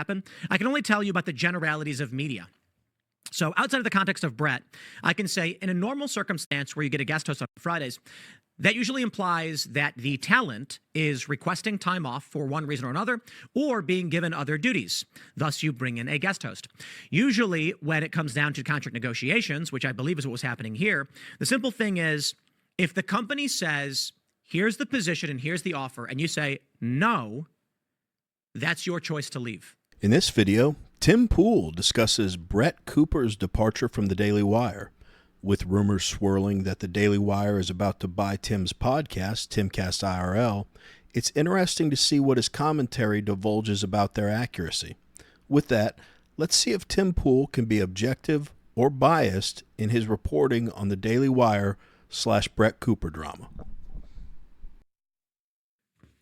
happen. I can only tell you about the generalities of media. So outside of the context of Brett, I can say in a normal circumstance where you get a guest host on Fridays, that usually implies that the talent is requesting time off for one reason or another, or being given other duties. Thus, you bring in a guest host. Usually, when it comes down to contract negotiations, which I believe is what was happening here, the simple thing is, if the company says, here's the position and here's the offer, and you say, no, that's your choice to leave. In this video, Tim Pool discusses Brett Cooper's departure from the Daily Wire. With rumors swirling that the Daily Wire is about to buy Tim's podcast, Timcast IRL, it's interesting to see what his commentary divulges about their accuracy. With that, let's see if Tim Pool can be objective or biased in his reporting on the Daily Wire / Brett Cooper drama.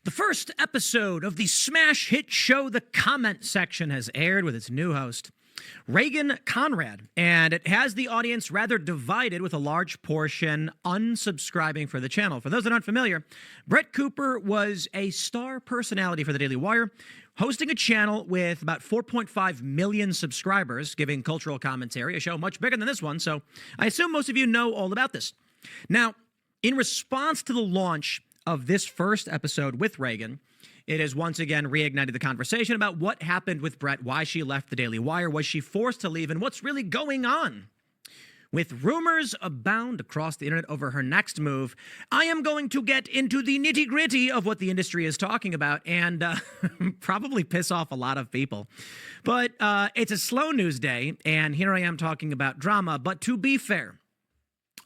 The first episode of the smash hit show The Comment Section has aired with its new host, Reagan Conrad, and it has the audience rather divided, with a large portion unsubscribing for the channel. For those that aren't familiar, Brett Cooper was a star personality for the Daily Wire, hosting a channel with about 4.5 million subscribers, giving cultural commentary, a show much bigger than this one, so I assume most of you know all about this. Now, in response to the launch of this first episode with Reagan, it has once again reignited the conversation about what happened with Brett, why she left the Daily Wire, was she forced to leave, and what's really going on. With rumors abound across the internet over her next move, I am going to get into the nitty-gritty of what the industry is talking about and probably piss off a lot of people. But it's a slow news day, and here I am talking about drama. But to be fair,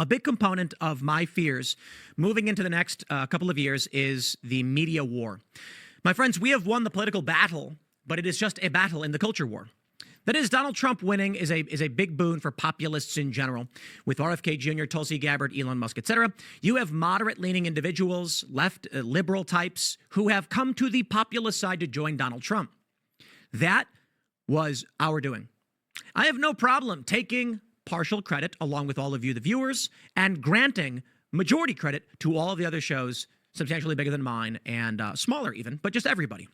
a big component of my fears moving into the next couple of years is the media war. My friends, we have won the political battle, but it is just a battle in the culture war. That is, Donald Trump winning is a big boon for populists in general. With RFK Jr., Tulsi Gabbard, Elon Musk, etc., you have moderate-leaning individuals, left liberal types, who have come to the populist side to join Donald Trump. That was our doing. I have no problem taking partial credit, along with all of you, the viewers, and granting majority credit to all of the other shows substantially bigger than mine and smaller even, but just everybody.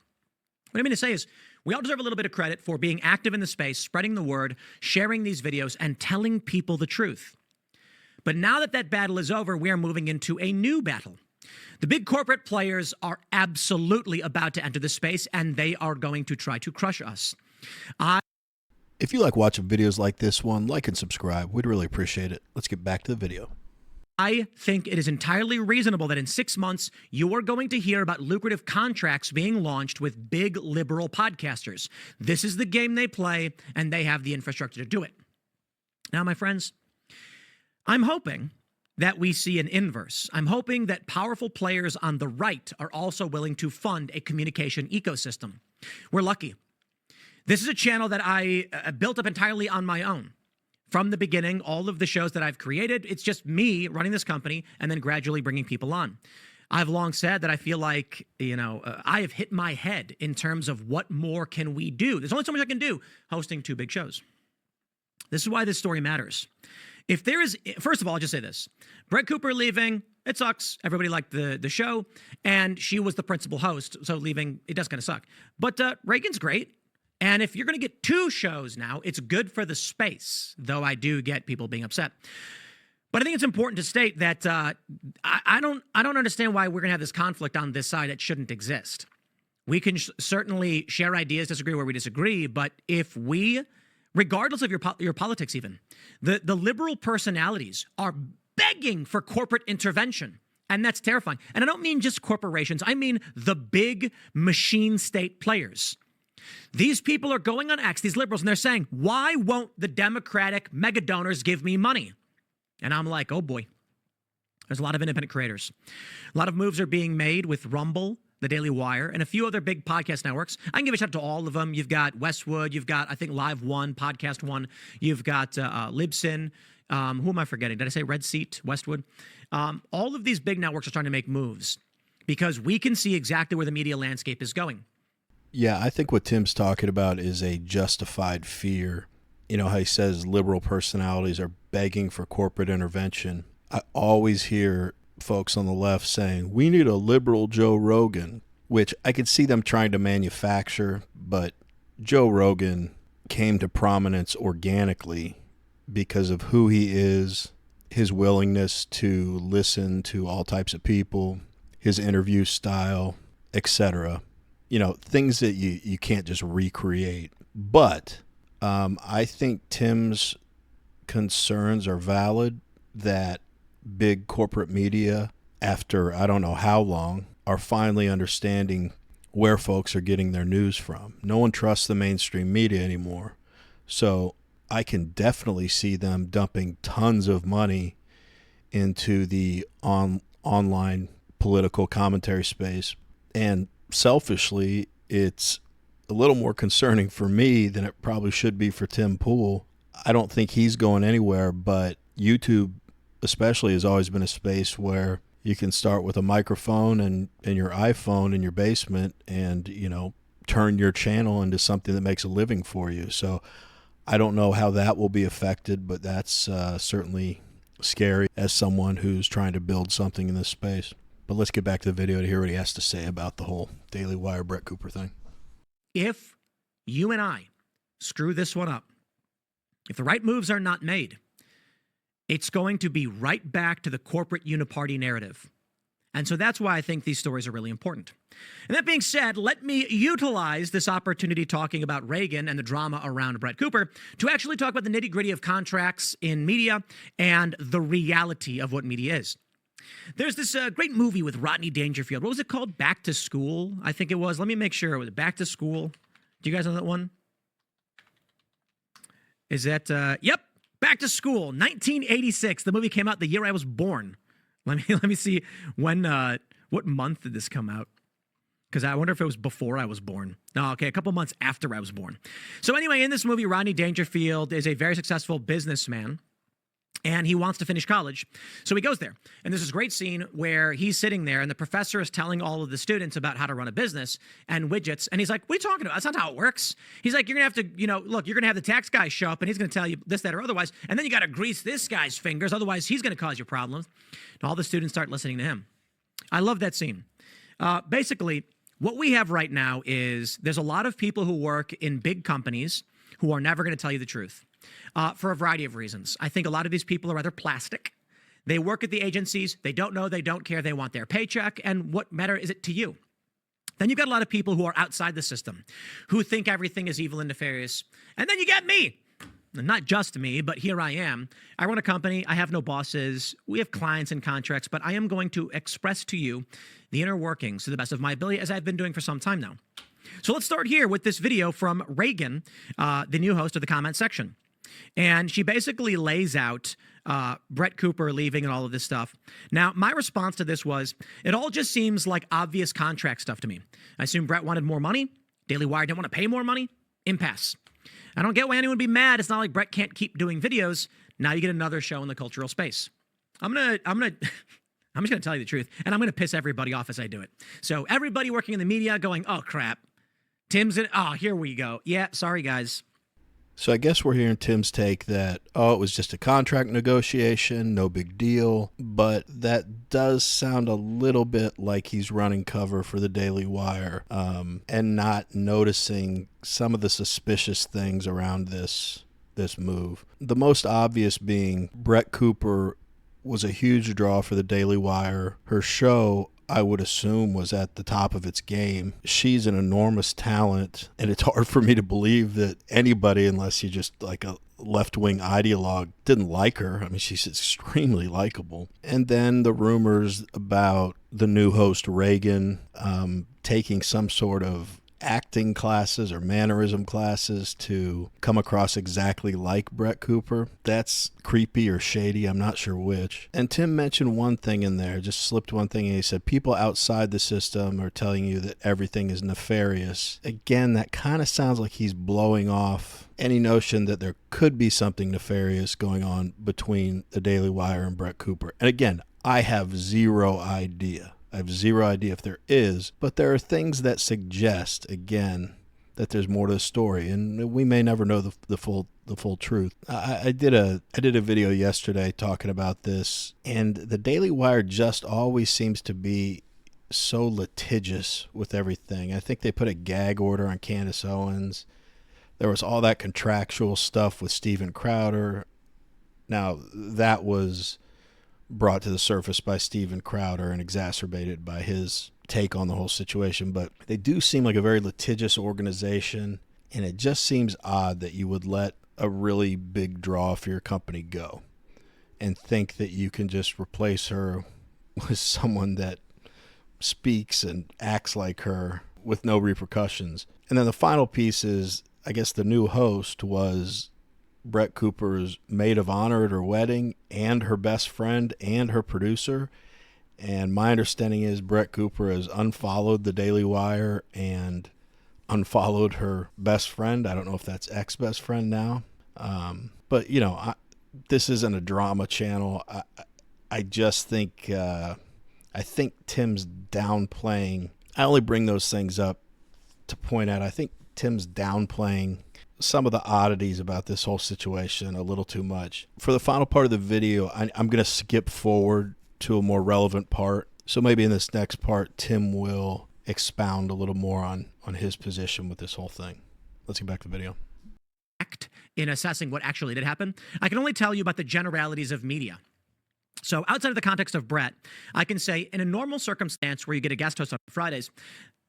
What I mean to say is we all deserve a little bit of credit for being active in the space, spreading the word, sharing these videos, and telling people the truth. But now that that battle is over, we are moving into a new battle. The big corporate players are absolutely about to enter the space, and they are going to try to crush us. If you like watching videos like this one, like and subscribe. We'd really appreciate it. Let's get back to the video. I think it is entirely reasonable that in 6 months, you are going to hear about lucrative contracts being launched with big liberal podcasters. This is the game they play, and they have the infrastructure to do it. Now, my friends, I'm hoping that we see an inverse. I'm hoping that powerful players on the right are also willing to fund a communication ecosystem. We're lucky. This is a channel that I built up entirely on my own. From the beginning, all of the shows that I've created, it's just me running this company and then gradually bringing people on. I've long said that I feel like, I have hit my head in terms of what more can we do. There's only so much I can do hosting 2 big shows. This is why this story matters. If there is, first of all, I'll just say this. Brett Cooper leaving, it sucks. Everybody liked the show, and she was the principal host, so leaving, it does kind of suck. But Reagan's great. And if you're going to get 2 shows now, it's good for the space, though I do get people being upset. But I think it's important to state that I don't understand why we're going to have this conflict on this side that shouldn't exist. We can certainly share ideas, disagree where we disagree, but if we, regardless of your politics even, the liberal personalities are begging for corporate intervention. And that's terrifying. And I don't mean just corporations. I mean the big machine state players. These people are going on X, these liberals, and they're saying, why won't the Democratic mega donors give me money? And I'm like, oh boy, there's a lot of independent creators. A lot of moves are being made with Rumble, the Daily Wire, and a few other big podcast networks. I can give a shout out to all of them. You've got Westwood, you've got, I think, Live One, Podcast One, you've got Libsyn. Who am I forgetting? Did I say Red Seat, Westwood? All of these big networks are trying to make moves because we can see exactly where the media landscape is going. Yeah, I think what Tim's talking about is a justified fear. You know how he says liberal personalities are begging for corporate intervention. I always hear folks on the left saying, we need a liberal Joe Rogan, which I could see them trying to manufacture, but Joe Rogan came to prominence organically because of who he is, his willingness to listen to all types of people, his interview style, etc. You know, things that you can't just recreate. But I think Tim's concerns are valid that big corporate media, after I don't know how long, are finally understanding where folks are getting their news from. No one trusts the mainstream media anymore. So I can definitely see them dumping tons of money into the online political commentary space. And selfishly, it's a little more concerning for me than it probably should be for Tim Pool. I don't think he's going anywhere, but YouTube especially has always been a space where you can start with a microphone and your iPhone in your basement and, you know, turn your channel into something that makes a living for you. So I don't know how that will be affected, but that's certainly scary as someone who's trying to build something in this space. But let's get back to the video to hear what he has to say about the whole Daily Wire Brett Cooper thing. If you and I screw this one up, if the right moves are not made, it's going to be right back to the corporate uniparty narrative. And so that's why I think these stories are really important. And that being said, let me utilize this opportunity talking about Reagan and the drama around Brett Cooper to actually talk about the nitty-gritty of contracts in media and the reality of what media is. There's this great movie with Rodney Dangerfield. What was it called? Back to School, I think it was. Let me make sure. It was Back to School. Do you guys know that one? Is that, yep, Back to School, 1986. The movie came out the year I was born. Let me see when, what month did this come out? Because I wonder if it was before I was born. No, okay, a couple months after I was born. So anyway, in this movie, Rodney Dangerfield is a very successful businessman, and he wants to finish college. So he goes there. And there's this great scene where he's sitting there, and the professor is telling all of the students about how to run a business and widgets. And he's like, what are you talking about? That's not how it works. He's like, you're going to have to, you know, look, you're going to have the tax guy show up, and he's going to tell you this, that, or otherwise. And then you got to grease this guy's fingers. Otherwise, he's going to cause you problems. And all the students start listening to him. I love that scene. Basically, what we have right now is there's a lot of people who work in big companies who are never going to tell you the truth. For a variety of reasons. I think a lot of these people are rather plastic. They work at the agencies. They don't know. They don't care. They want their paycheck. And what matter is it to you? Then you've got a lot of people who are outside the system, who think everything is evil and nefarious. And then you get me. And not just me, but here I am. I run a company. I have no bosses. We have clients and contracts, but I am going to express to you the inner workings to the best of my ability, as I've been doing for some time now. So let's start here with this video from Reagan, the new host of the comment section. And she basically lays out Brett Cooper leaving and all of this stuff. Now, my response to this was, it all just seems like obvious contract stuff to me. I assume Brett wanted more money. Daily Wire didn't want to pay more money. Impasse. I don't get why anyone would be mad. It's not like Brett can't keep doing videos. Now you get another show in the cultural space. I'm just gonna tell you the truth, and I'm gonna piss everybody off as I do it. So everybody working in the media going, oh crap, Tim's in. Oh, here we go. Yeah, sorry guys. So I guess we're hearing Tim's take that, oh, it was just a contract negotiation, no big deal. But that does sound a little bit like he's running cover for the Daily Wire and not noticing some of the suspicious things around this move. The most obvious being Brett Cooper was a huge draw for the Daily Wire. Her show, I would assume, was at the top of its game. She's an enormous talent, and it's hard for me to believe that anybody, unless you just like a left-wing ideologue, didn't like her. I mean, she's extremely likable. And then the rumors about the new host, Reagan, taking some sort of acting classes or mannerism classes to come across exactly like Brett Cooper. That's creepy or shady. I'm not sure which. And Tim mentioned one thing in there, just slipped one thing, and he said people outside the system are telling you that everything is nefarious. Again, that kind of sounds like he's blowing off any notion that there could be something nefarious going on between the Daily Wire and Brett Cooper. And again, I have zero idea. I have zero idea if there is, but there are things that suggest, again, that there's more to the story, and we may never know the full truth. I did a video yesterday talking about this, and the Daily Wire just always seems to be so litigious with everything. I think they put a gag order on Candace Owens. There was all that contractual stuff with Steven Crowder. Now, that was brought to the surface by Steven Crowder and exacerbated by his take on the whole situation. But they do seem like a very litigious organization, and it just seems odd that you would let a really big draw for your company go and think that you can just replace her with someone that speaks and acts like her with no repercussions. And then the final piece is, I guess the new host was Brett Cooper's maid of honor at her wedding and her best friend and her producer. And my understanding is Brett Cooper has unfollowed the Daily Wire and unfollowed her best friend. I don't know if that's ex-best friend now. But, you know, this isn't a drama channel. I just think I think Tim's downplaying. I only bring those things up to point out I think Tim's downplaying some of the oddities about this whole situation a little too much. For the final part of the video, I'm going to skip forward to a more relevant part. So maybe in this next part, Tim will expound a little more on his position with this whole thing. Let's get back to the video. In assessing what actually did happen, I can only tell you about the generalities of media. So outside of the context of Brett, I can say in a normal circumstance where you get a guest host on Fridays,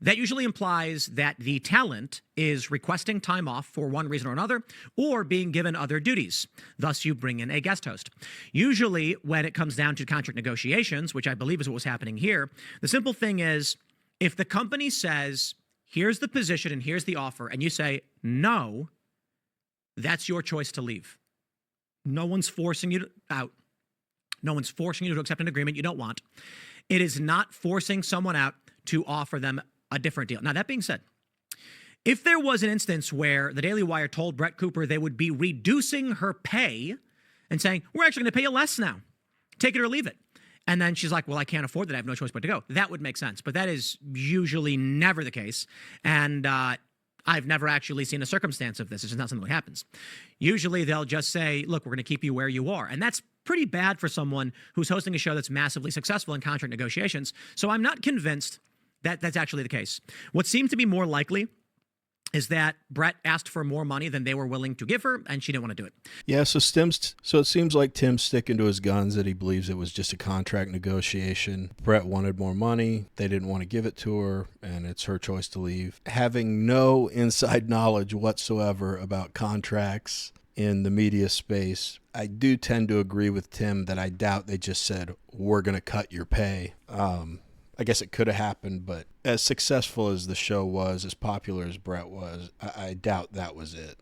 that usually implies that the talent is requesting time off for one reason or another, or being given other duties. Thus, you bring in a guest host. Usually, when it comes down to contract negotiations, which I believe is what was happening here, the simple thing is, if the company says, here's the position and here's the offer, and you say, no, that's your choice to leave. No one's forcing you out. No one's forcing you to accept an agreement you don't want. It is not forcing someone out to offer them a different deal. Now, that being said, if there was an instance where the Daily Wire told Brett Cooper they would be reducing her pay and saying, we're actually going to pay you less now, take it or leave it. And then she's like, well, I can't afford that. I have no choice but to go. That would make sense. But that is usually never the case. And I've never actually seen a circumstance of this. It's just not something that happens. Usually they'll just say, look, we're going to keep you where you are. And that's pretty bad for someone who's hosting a show that's massively successful in contract negotiations. So I'm not convinced that that's actually the case. What seems to be more likely is that Brett asked for more money than they were willing to give her, and she didn't want to do it. Yeah, so it seems like Tim's sticking to his guns that he believes it was just a contract negotiation. Brett wanted more money. They didn't want to give it to her, and it's her choice to leave. Having no inside knowledge whatsoever about contracts in the media space, I do tend to agree with Tim that I doubt they just said, we're going to cut your pay. I guess it could have happened, but as successful as the show was, as popular as Brett was, I doubt that was it.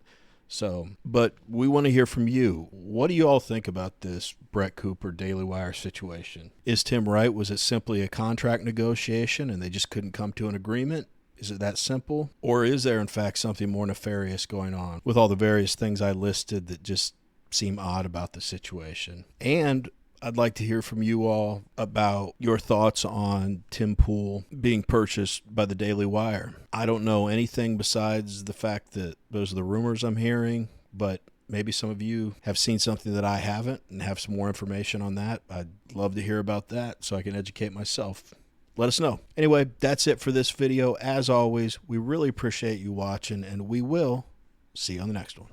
So, but we want to hear from you. What do you all think about this Brett Cooper Daily Wire situation? Is Tim right? Was it simply a contract negotiation and they just couldn't come to an agreement? Is it that simple? Or is there, in fact, something more nefarious going on with all the various things I listed that just seem odd about the situation? And I'd like to hear from you all about your thoughts on Tim Pool being purchased by the Daily Wire. I don't know anything besides the fact that those are the rumors I'm hearing, but maybe some of you have seen something that I haven't and have some more information on that. I'd love to hear about that so I can educate myself. Let us know. Anyway, that's it for this video. As always, we really appreciate you watching, and we will see you on the next one.